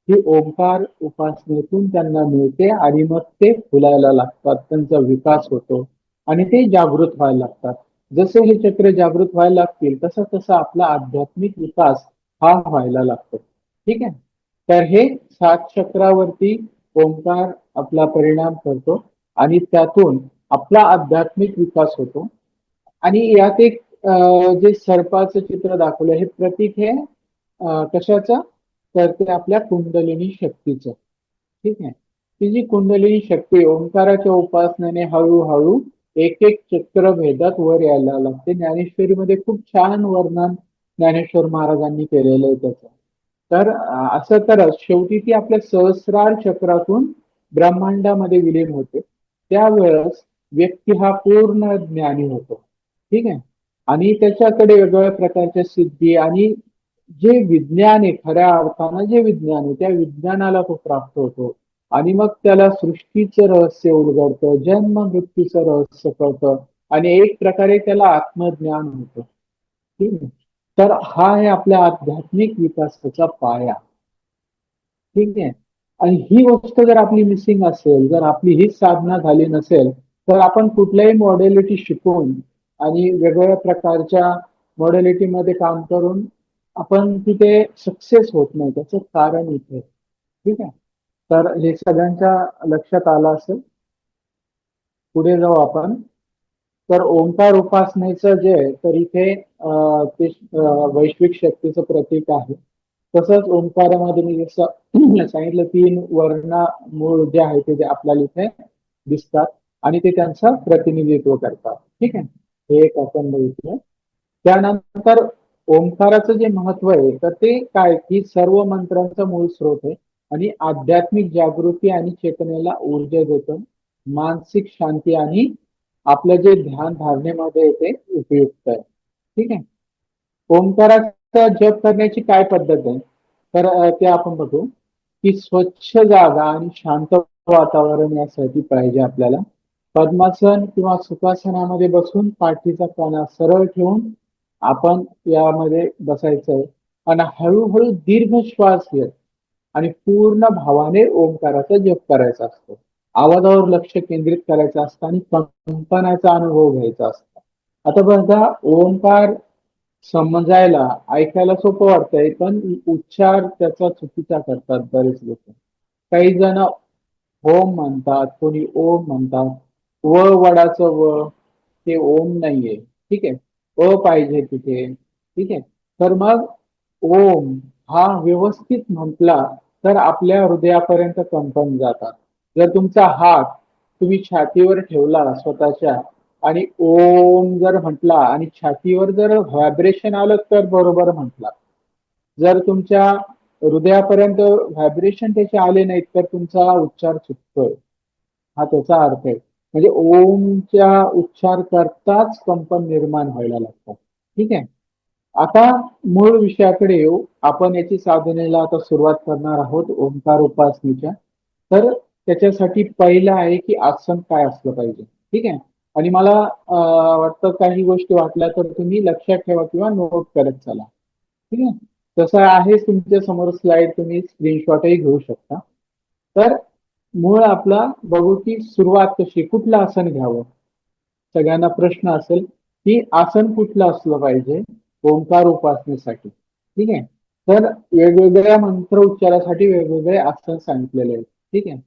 ही ओंकार उपासनेतून त्यांना मिळते आणि मग ते फुलायला लागतात, त्यांचा विकास होतो आणि ते जागृत व्हायला लागतात. जसे हे चक्र जागृत व्हायला लागतील, तसा तसा आपला आध्यात्मिक विकास हा व्हायला लागतो. ठीक आहे. तर हे 7 चक्रावरती ओंकार आपला परिणाम करतो आणि त्यातून आपला आध्यात्मिक विकास होतो. आणि यात एक जे सर्पाचं चित्र दाखवलं, हे प्रतीक हे कशाचं? तर ते आपल्या कुंडलिनी शक्तीचं. ठीक आहे. ती जी कुंडलिनी शक्ती ओंकाराच्या उपासनेने हळूहळू एक एक चक्र भेदत वर यायला लागते. ज्ञानेश्वरीमध्ये खूप छान वर्णन ज्ञानेश्वर महाराजांनी केलेलं आहे त्याचं. तर असं करत शेवटी ती आपल्या सहस्रार चक्रातून ब्रह्मांडामध्ये विलीन होते. त्यावेळेस व्यक्ती हा पूर्ण ज्ञानी होतो. ठीक आहे. आणि त्याच्याकडे वेगवेगळ्या प्रकारच्या सिद्धी आणि जे विज्ञान आहे, खऱ्या अर्थानं जे विज्ञान आहे, त्या विज्ञानाला तो प्राप्त होतो आणि मग त्याला सृष्टीचं रहस्य उलगडतं, जन्म मृत्यूचं रहस्य कळतं आणि एक प्रकारे त्याला आत्मज्ञान होतं. ठीक आहे. तर हा आहे आपल्या आध्यात्मिक विकासाचा पाया. ठीक आहे. आणि ही गोष्ट जर आपली मिसिंग असेल, जर आपली हीच साधना झाली नसेल, तर आपण कुठल्याही मॉडेलिटी शिकून आणि वेगवेगळ्या प्रकारच्या मॉडेलिटी मध्ये काम करून आपण तिथे सक्सेस होत नाही. त्याचं कारण इथे. ठीक आहे. तर हे सगळ्यांच्या लक्षात आलं असेल. पुढे जाऊ आपण. तर ओंकार उपासनेचं जे आहे, तर इथे ते वैश्विक शक्तीचं प्रतीक आहे. तसंच ओंकारामध्ये मी जसं सांगितलं 3 वर्ण मूळ जे आहे ते आपल्याला इथे दिसतात आणि ते त्यांचं प्रतिनिधित्व करतात. ठीक आहे. हे एक आपण बघितलं. त्यानंतर ओंकाराचं जे महत्व आहे, तर ते काय की सर्व मंत्रांचा मूळ स्रोत आहे आणि आध्यात्मिक जागृती आणि चेतनेला ऊर्जा देतं, मानसिक शांती आणि आपलं जे ध्यान धारणेमध्ये येते उपयुक्त आहे. ठीक आहे. ओंकाराचा जप करण्याची काय पद्धत आहे? तर ते आपण बघू की स्वच्छ जागा आणि शांत वातावरण यासाठी पाहिजे आपल्याला. पद्मासन किंवा सुखासनामध्ये बसून पाठीचा कणा सरळ ठेवून आपण यामध्ये बसायचंय आणि हळूहळू दीर्घ श्वास घेत आणि पूर्ण भावाने ओंकाराचा जप करायचा असतो. आवाजावर लक्ष केंद्रित करायचं असतं आणि कंपनाचा अनुभव घ्यायचा असतो. आता बघा, ओंकार समजायला ऐकायला सोपं वाटतंय, पण उच्चार त्याचा चुकीचा करतात बरेच लोक. काही जण ओम म्हणतात, कोणी ओम म्हणतात. व वडाचं व, ते ओम नाहीये. ठीक आहे, पाहिजे तिथे. ठीक आहे, तर मग ओम हा व्यवस्थित म्हटला तर आपल्या हृदयापर्यंत कंपन जातात. जर तुमचा हात तुम्ही छातीवर ठेवला स्वतःच्या आणि ओम जर म्हटला आणि छातीवर जर व्हायब्रेशन आलं तर बरोबर म्हटला. जर तुमच्या हृदयापर्यंत व्हायब्रेशन त्याचे आले नाहीत तर तुमचा उच्चार चुकतोय, हा त्याचा अर्थ आहे. म्हणजे ओमच्या उच्चार करताच कंपन निर्माण व्हायला लागतात. ठीक आहे, आता मूळ विषयाकडे येऊ. आपण याची साधनेला आता सुरुवात करणार आहोत ओंकार उपासनेच्या. तर त्याच्यासाठी पहिलं आहे की आसन काय असलं पाहिजे. ठीक आहे, आणि मला वाटतं काही गोष्टी वाटल्या तर तुम्ही लक्षात ठेवा किंवा नोट करत चला. ठीक आहे, तसं आहे तुमच्या समोर स्लाइड, तुम्ही स्क्रीनशॉटही घेऊ शकता. तर मूळ आपला बघू की सुरुवात कशी, कुठलं आसन घ्यावं. सगळ्यांना प्रश्न असेल की आसन कुठलं असलं पाहिजे ओंकार उपासनेसाठी. ठीक आहे, तर वेगवेगळ्या मंत्र उच्चारासाठी वेगवेगळे आसन सांगितलेले आहेत. ठीक आहे,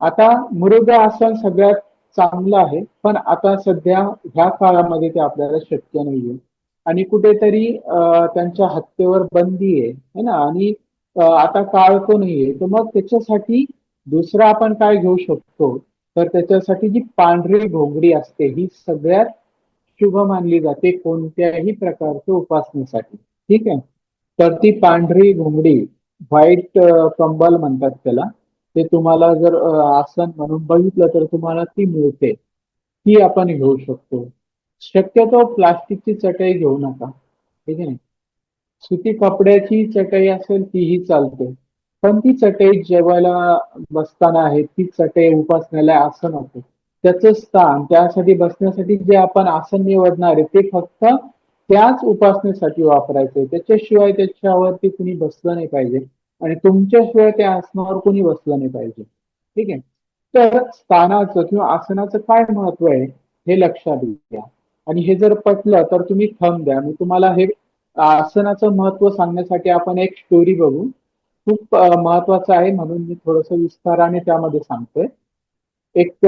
आता मृग आसन सगळ्यात चांगलं आहे, पण आता सध्या ह्या काळामध्ये ते आपल्याला शक्य नाहीये. आणि कुठेतरी त्यांच्या हत्येवर बंदी आहे है ना, आणि आता काळ तो नाहीये. तर मग त्याच्यासाठी दुसरं आपण काय घेऊ शकतो, तर त्याच्यासाठी जी पांढरी घोंगडी असते ही सगळ्यात शुभ मानली जाते कोणत्याही प्रकारच्या उपासनेसाठी. ठीक आहे, तर ती पांढरी घोंगडी, व्हाईट कंबल म्हणतात त्याला, ते तुम्हाला जर आसन म्हणून बघितलं तर तुम्हाला ती मिळते. ती आपण घेऊ शकतो. शक्यतो प्लास्टिकची चटई घेऊ नका. ठीक आहे, सुती कपड्याची चटई असेल तीही चालते. पण ती चटई जेवायला बसताना आहे, ती चटई उपासण्याला आसन होते. त्याचं स्थान, त्यासाठी बसण्यासाठी जे आपण आसन निवडणार आहे ते फक्त त्याच उपासनेसाठी वापरायचे. त्याच्याशिवाय त्याच्यावरती कुणी बसलं नाही पाहिजे आणि तुमच्याशिवाय त्या आसनावर कुणी बसलं नाही पाहिजे. ठीक आहे, तर स्थानाचं किंवा आसनाचं काय महत्व आहे हे लक्षात घ्या. आणि हे जर पटलं तर तुम्ही थंब द्या. मी तुम्हाला हे आसनाचं महत्व सांगण्यासाठी आपण एक स्टोरी बघू. खूप महत्वाचं आहे म्हणून मी थोडस विस्ताराने त्यामध्ये सांगतोय. एक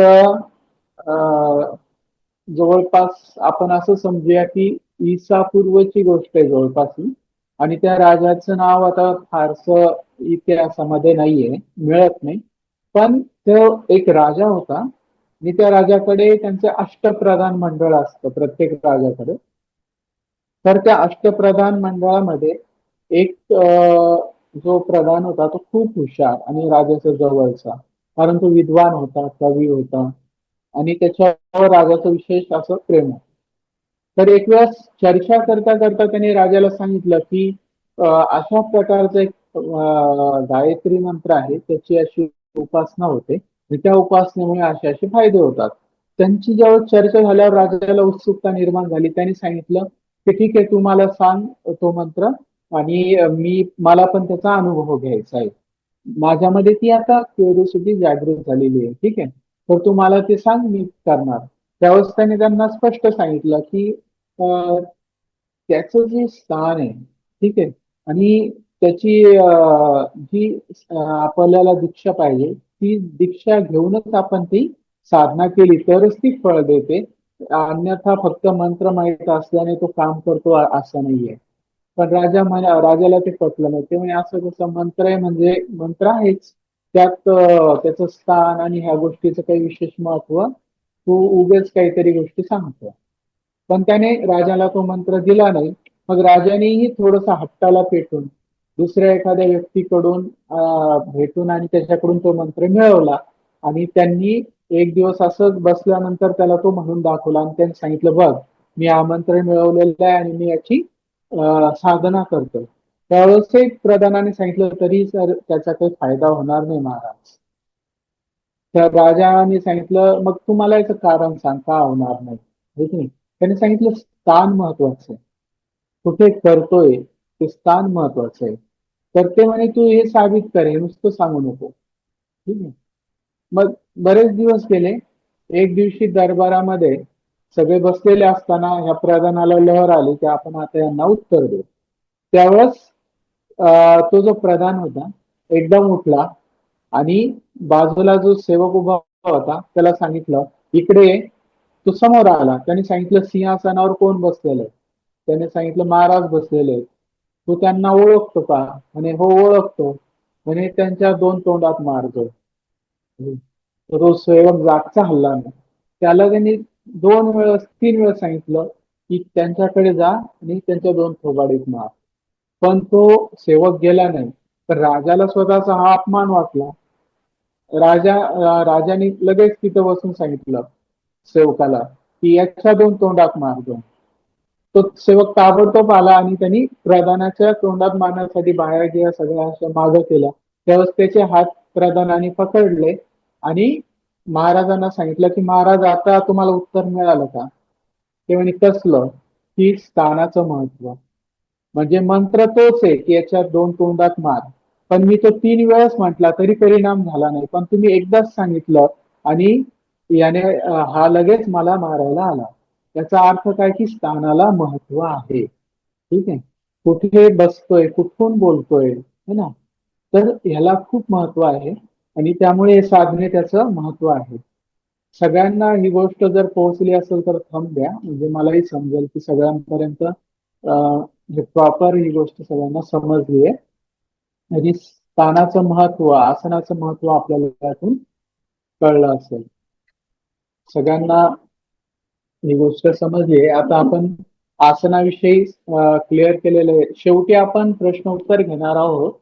जवळपास आपण असं समजूया की ईसा पूर्वची गोष्ट आहे जवळपास ही. आणि त्या राजाचं नाव आता फारसं इतिहासामध्ये नाहीये, मिळत नाही. पण तो एक राजा होता आणि त्या राजाकडे त्यांचे अष्टप्रधान मंडळ असतं प्रत्येक राजाकडे. तर त्या अष्टप्रधान मंडळामध्ये एक जो प्रधान होता तो खूप हुशार आणि राजाच्या जवळचा, कारण तो विद्वान होता, कवी होता आणि त्याच्यावर राजाचं विशेष असं प्रेम होतं. तर एक वेळेस चर्चा करता करता त्याने राजाला सांगितलं की अशा प्रकारचं एक गायत्री मंत्र आहे, त्याची अशी उपासना होते आणि त्या उपासनेमुळे असे असे फायदे होतात. त्यांची जेव्हा चर्चा झाल्यावर राजाला उत्सुकता निर्माण झाली. त्यांनी सांगितलं की ठीक आहे, तू मला सांग तो मंत्र आणि मला पण त्याचा अनुभव घ्यायचा आहे. माझ्यामध्ये ती आता क्युरिओसिटी जागृत झालेली आहे. ठीक आहे, तर तू मला ते सांग, मी करणार. त्यावेळेस त्याने त्यांना स्पष्ट सांगितलं की त्याचं जे स्थान आहे, ठीक आहे, आणि त्याची जी आपल्याला दीक्षा पाहिजे ती दीक्षा घेऊनच आपण ती साधना केली तरच ती फळ देते. अन्यथा फक्त मंत्र माहित असल्याने तो काम करतो असं नाहीये. पण राजाला ते पटलं नाही. ते म्हणे असं कसं, मंत्र आहे म्हणजे मंत्र आहेच, त्यात त्याचं स्थान आणि ह्या गोष्टीचं काही विशेष महत्व, तू उगेच काहीतरी गोष्टी सांगतो. पण त्याने राजाला तो मंत्र दिला नाही. मग राजानेही थोडस हट्टाला पेटून दुसऱ्या एखाद्या व्यक्तीकडून भेटून आणि त्याच्याकडून तो मंत्र मिळवला. आणि त्यांनी एक दिवस असंच बसल्यानंतर त्याला तो म्हणून दाखवला आणि त्यांनी सांगितलं, बघ मी आमंत्रण मिळवलेलं आहे आणि मी याची साधना करतोय. त्यावेळेस एक प्रधानाने सांगितलं, तरी सर त्याचा काही फायदा होणार नाही महाराज. त्या राजाने सांगितलं, मग तू मला याचं कारण सांग का होणार नाही. हे की नाही, त्याने सांगितलं स्थान महत्वाचं आहे, कुठे करतोय ते स्थान महत्वाचं आहे. तर ते म्हणे तू हे साबित कर, हे नुसतं सांगू नको. ठीक आहे, मग बरेच दिवस गेले. एक दिवशी दरबारामध्ये सगळे बसलेले असताना ह्या प्रधानाला लहर आली की आपण आता यांना उत्तर देऊ. त्यावेळेस तो जो प्रधान होता एकदम उठला आणि बाजूला जो सेवक उभा होता त्याला सांगितलं, इकडे ये. तो समोर आला. त्याने सांगितलं, सिंहासनावर कोण बसलेलं आहे? त्याने सांगितलं, महाराज बसलेले आहेत. तो त्यांना ओळखतो का? म्हणे हो ओळखतो. म्हणे त्यांच्या दोन तोंडात मारतो. तर तो सेवक जागचा हल्ला नाही. त्याला त्यांनी 2 वेळेस 3 वेळेस सांगितलं की त्यांच्याकडे जा आणि त्यांच्या दोन थोबाडीत मार. पण तो सेवक गेला नाही. तर राजाला स्वतःचा हा अपमान वाटला. राजाने लगेच तिथं बसून सांगितलं सेवकाला की याच्या दोन तोंडात मारतो. तो सेवक ताबडतोब आला आणि त्यांनी प्रधानाच्या तोंडात मारण्यासाठी बाहेर गेला, सगळ्या अशा मागं केल्या. त्यावेळेस त्याचे हात प्रधानाने पकडले आणि महाराजांना सांगितलं की महाराज आता तुम्हाला उत्तर मिळालं का? ते म्हणे कसलं? की स्थानाचं महत्व. म्हणजे मंत्र तोच आहे की याच्या दोन तोंडात मार. पण मी तो 3 वेळेस म्हटला तरी परिणाम झाला नाही. पण तुम्ही एकदाच सांगितलं आणि याने हा लगेच मला मारायला आला. त्याचा अर्थ काय की स्थानाला महत्व आहे. ठीक आहे. कुठे बसतोय, कुठून बोलतोय, है ना? तर ह्याला खूप महत्व आहे आणि त्यामुळे हे साधने त्याचं महत्व आहे. सगळ्यांना ही गोष्ट जर पोहोचली असेल तर थंब द्या, म्हणजे मलाही समजेल की सगळ्यांपर्यंत प्रॉपर ही गोष्ट सगळ्यांना समजली आहे आणि स्थानाचं महत्व, आसनाचं महत्व आपल्याला त्यातून कळलं असेल. सगळ्यांना ही गोष्ट समजली आहे. आता आपण आसनाविषयी क्लिअर केलेलं आहे. शेवटी आपण प्रश्न उत्तर घेणार आहोत,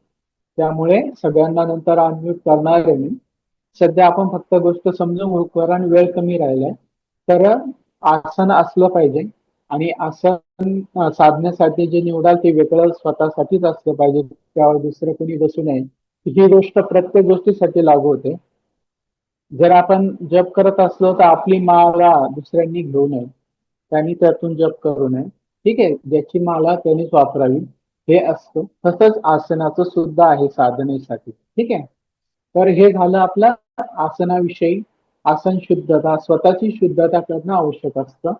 त्यामुळे सगळ्यांना नंतर अनम्यूट करणार आहे मी. सध्या आपण फक्त गोष्ट समजून घेऊ, कारण वेळ कमी राहिलाय. तर आसन असलं पाहिजे आणि आसन साधण्यासाठी जे निवडाल ते वेगळं स्वतःसाठीच असलं पाहिजे, त्यावर दुसरं कोणी बसू नये. ही गोष्ट प्रत्येक गोष्टीसाठी लागू होते. जर आपण जप करत असलो तर आपली माला दुसऱ्यांनी घेऊ नये, त्यांनी त्यातून जप करू नये. ठीक आहे, ज्याची माला त्यांनीच वापरावी हे असतं. तसंच आसनाचं सुद्धा आहे साधनेसाठी. ठीक आहे. तर हे झालं आपलं आसनाविषयी. आसन शुद्धता, स्वतःची शुद्धता करणं आवश्यक असतं.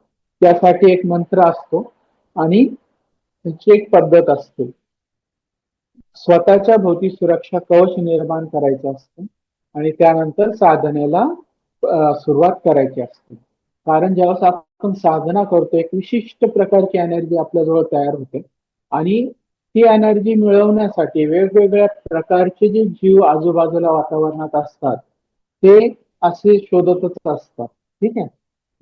त्यासाठी एक मंत्र असतो आणि त्याची एक पद्धत असते. स्वतःच्या भोवती सुरक्षा कवच निर्माण करायचं असतं आणि त्यानंतर साधनेला सुरुवात करायची असते. कारण ज्यावेळेस आपण साधना करतो एक विशिष्ट प्रकारची एनर्जी आपल्याजवळ तयार होते आणि ती एनर्जी मिळवण्यासाठी वेगवेगळ्या प्रकारचे जे जीव आजूबाजूला वातावरणात असतात ते असे शोधतच असतात. ठीक आहे.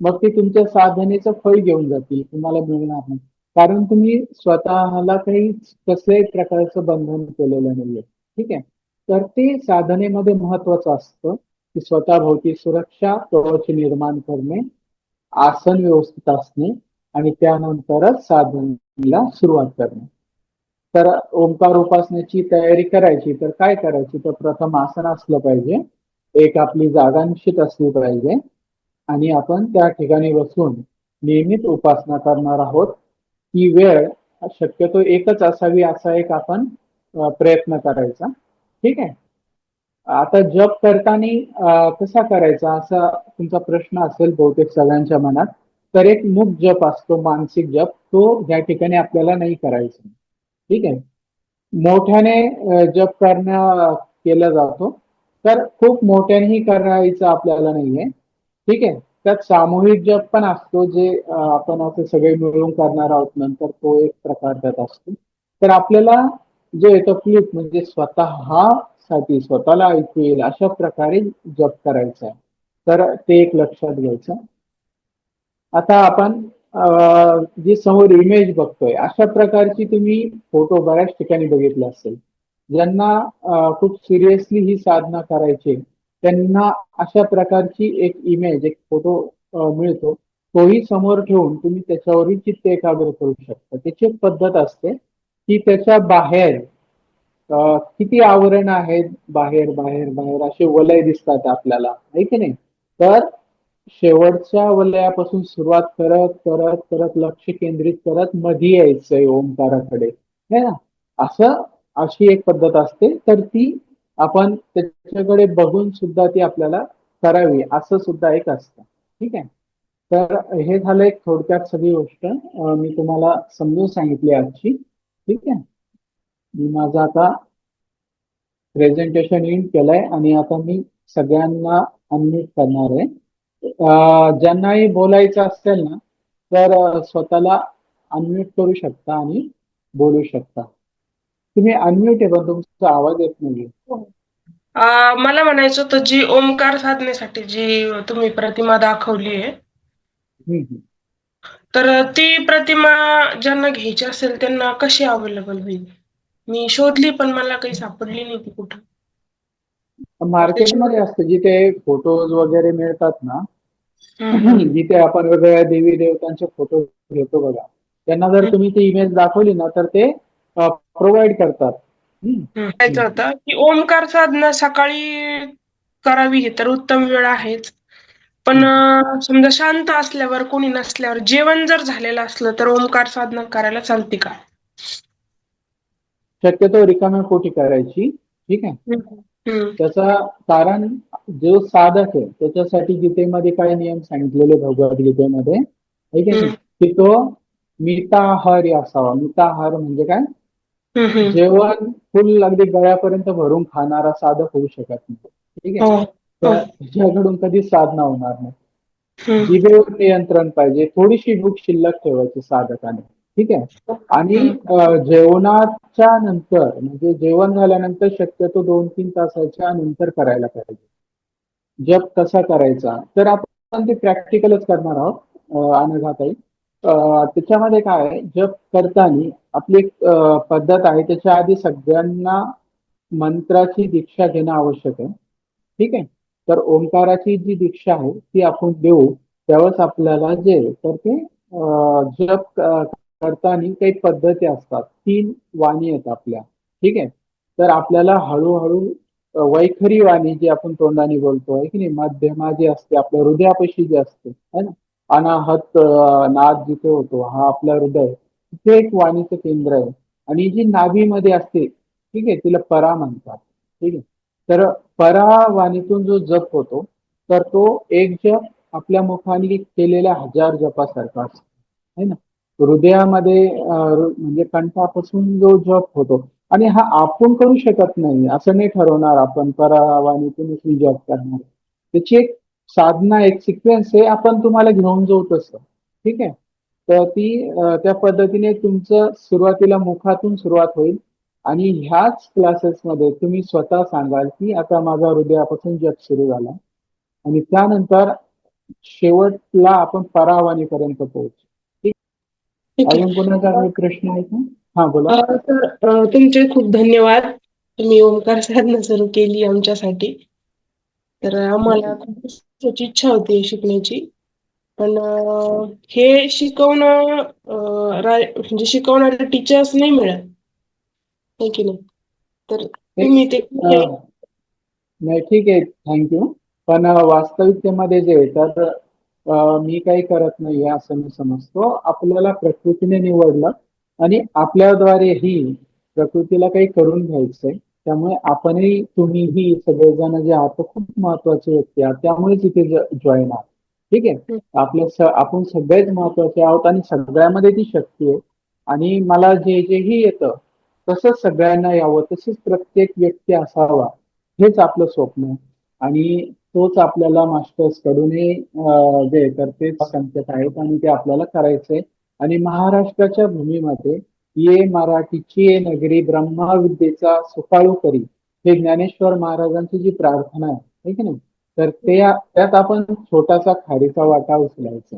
मग ते तुमच्या साधनेचं फळ घेऊन जातील, तुम्हाला मिळणार नाही. कारण तुम्ही स्वतःला काही कसल्याही प्रकारचं बंधन केलेलं नाहीये. ठीक आहे. तर ते साधनेमध्ये महत्वाचं असतं की स्वतःभोवती सुरक्षा कवच निर्माण करणे, आसन व्यवस्थित असणे आणि त्यानंतरच साधनेला सुरुवात करणे. तर ओंकार उपासनेची तयारी करायची तर काय करायची? तर प्रथम आसन असलं पाहिजे, एक आपली जागा निश्चित असली पाहिजे आणि आपण त्या ठिकाणी बसून नियमित उपासना करणार आहोत. ही वेळ शक्यतो एकच असावी असा एक आपण प्रयत्न करायचा. ठीक आहे. आता जप करताना कसा करायचा असा तुमचा प्रश्न असेल बहुतेक सगळ्यांच्या मनात. तर एक मुख जप असतो, मानसिक जप, तो या ठिकाणी आपल्याला नाही करायचा. ठीक आहे. मोठ्याने जप केला जातो. तर खूप मोठ्यानेही करायचं आपल्याला नाहीये. ठीक आहे. त्यात सामूहिक जप पण असतो, जे आपण असं सगळे मिळून करणार आहोत नंतर, तो एक प्रकार त्यात असतो. तर आपल्याला जे तकलीफ म्हणजे स्वतःसाठी स्वतःला ऐकू येईल अशा प्रकारे जप करायचा आहे. तर ते एक लक्षात घ्यायचं. आता आपण जी समोर इमेज बघतोय अशा प्रकारची तुम्ही फोटो बऱ्याच ठिकाणी बघितले असेल. ज्यांना खूप सिरियसली ही साधना करायची त्यांना अशा प्रकारची एक इमेज, एक फोटो मिळतो. तोही समोर ठेवून तुम्ही त्याच्यावरही चित्त एकाग्र करू शकता. त्याची एक पद्धत असते की त्याच्या बाहेर किती आवरण आहेत, बाहेर बाहेर बाहेर असे वलय दिसतात आपल्याला, आहे की नाही? तर शेवटच्या वलयापासून सुरुवात करत करत करत लक्ष केंद्रित करत मध्ये यायचंय ओंकाराकडे, है ना? असं अशी एक पद्धत असते. तर ती आपण त्याच्याकडे बघून सुद्धा ती आपल्याला करावी असं सुद्धा एक असतं. ठीक आहे. तर हे झालं एक थोडक्यात सगळी गोष्ट मी तुम्हाला समजून सांगितली आजची. ठीक आहे. मी माझं आता प्रेझेंटेशन इन केलंय आणि आता मी सगळ्यांना अनम्यूट करणार आहे. ज्यांनाही बोलायचं असेल ना तर स्वतःला अनम्यूट करू शकता आणि बोलू शकता. तुम्ही अनम्यूट आहे पण तुमचा आवाज येत नाहीये. मला म्हणायचं होतं जी ओमकार साधनेसाठी जी तुम्ही प्रतिमा दाखवली आहे, हम्म. तर ती प्रतिमा ज्यांना घ्यायची असेल त्यांना कशी अवेलेबल होईल? मी शोधली पण मला काही सापडली नाही ती कुठं. तर त्याची मार्केटमध्ये असतं जिथे फोटोज वगैरे मिळतात ना, हं, हं, जिथे आपण वेगवेगळ्या देवी देवतांचे फोटो घेतो बघा, त्यांना जर हं, तुम्ही ती इमेज दाखवली ना तर ते प्रोव्हाइड करतात. हम्म. म्हणायचं होतं की ओमकार साधना सकाळी करावी ही तर उत्तम वेळ आहेच. पण हम्म. समजा शांत असल्यावर कोणी नसल्यावर जेवण जर झालेलं असलं तर ओमकार साधना करायला चालते का? शक्यतो रिकाम्या पोटी करायची. ठीक आहे. हं, हं, त्याचा कारण जो साधक आहे त्याच्यासाठी गीतेमध्ये काय नियम सांगितलेले भगवद्गीतेमध्ये आहे की नाही, हं, की तो मिताहारी असावा. मिताहार म्हणजे काय? हं, हं. जेवण फुल अगदी गळ्यापर्यंत भरून खाणारा साधक होऊ शकत नाही. ठीक आहे. हो, हो. त्याच्याकडून कधीच साधना होणार नाही. हं, जिभेवर नियंत्रण पाहिजे. थोडीशी भूक शिल्लक ठेवायची साधकाने. ठीक आहे. आणि हं. जेवणाच्या नंतर म्हणजे जेवण झाल्यानंतर शक्यतो 2-3 तासाच्या नंतर करायला पाहिजे. जप कसा करायचा तर आपण ते प्रॅक्टिकलच करणार आहोत अनघाताई. त्याच्यामध्ये काय आहे, जप करताना आपली एक पद्धत आहे. त्याच्या आधी सगळ्यांना मंत्राची दीक्षा घेणं आवश्यक आहे. ठीक आहे. तर ओंकाराची जी दीक्षा आहे ती आपण देऊ त्यावेळेस आपल्याला जे तर ते जप करताना काही पद्धती असतात. 3 वाणी आहेत आपल्या. ठीक आहे. तर आपल्याला हळूहळू वैखरी वाणी जी आपण तोंडाने बोलतो आहे की नाही, मध्यमा जी असते आपल्या हृदयापाशी जी असते है ना, अनाहत नाद जिथे होतो हा आपला हृदय, तिथे एक वाणीचं केंद्र आहे. आणि जी नाभीमध्ये असते ठीक आहे तिला परा म्हणतात. ठीक आहे. तर परावाणीतून जो जप होतो तर तो एक जप आपल्या मुखाने केलेल्या 1000 जपासारखा असतो है ना. हृदयामध्ये म्हणजे कंठापासून जो जप होतो आणि हा आपण करू शकत नाही असं नाही ठरवणार आपण परावाणीतून जप करणार. त्याची एक साधना एक सिक्वेन्स आहे आपण तुम्हाला घेऊन जाऊ तसं. ठीक आहे. तर ती त्या पद्धतीने तुमचं सुरुवातीला मुखातून सुरुवात होईल आणि ह्याच क्लासेसमध्ये तुम्ही स्वतः सांगाल की आता माझा हृदयापासून जप सुरू झाला आणि त्यानंतर शेवटला आपण परावाणीपर्यंत पोहोचू. ठीक. ठीक अजून कोणाचा आहे. काही प्रश्न आहे का? हा बोला. तर तुमचे खूप धन्यवाद. तुम्ही ओंकार साधना सुरू केली आमच्यासाठी. तर आम्हाला खूप त्याची इच्छा होती शिकण्याची. पण हे शिकवणं म्हणजे शिकवणारे टीचर्स नाही मिळत, है की नाही? तर तुम्ही ते केलंय. नाही ठीक आहे. थँक्यू. पण वास्तविकतेमध्ये जे आहे तर मी काही करत नाहीये असं मी समजतो. आपल्याला प्रकृतीने निवडलं आणि आपल्याद्वारे ही प्रकृतीला काही करून घ्यायचंय. त्यामुळे आपणही तुम्हीही सगळेजण जे आहात ते खूप महत्वाचे व्यक्ती आहात त्यामुळे तिथे जॉईन आहात. ठीक आहे. हं, आपण सगळेच महत्वाचे आहोत आणि सगळ्यामध्ये ती शक्ती आहे. आणि मला जे जेही येतं तसंच सगळ्यांना यावं, तसंच प्रत्येक व्यक्ती असावा हेच आपलं स्वप्न आहे. आणि तोच आपल्याला मास्टर्स कडूनही जे तर तेच संकेत आहेत आणि ते आपल्याला करायचंय. आणि महाराष्ट्राच्या भूमीमध्ये ये मराठीची ये नगरी ब्रह्मा विद्येचा सुकाळू करी हे ज्ञानेश्वर महाराजांची जी प्रार्थना आहे है की नाही, तर त्यात आपण छोटासा खारीचा वाटा उचलायचा.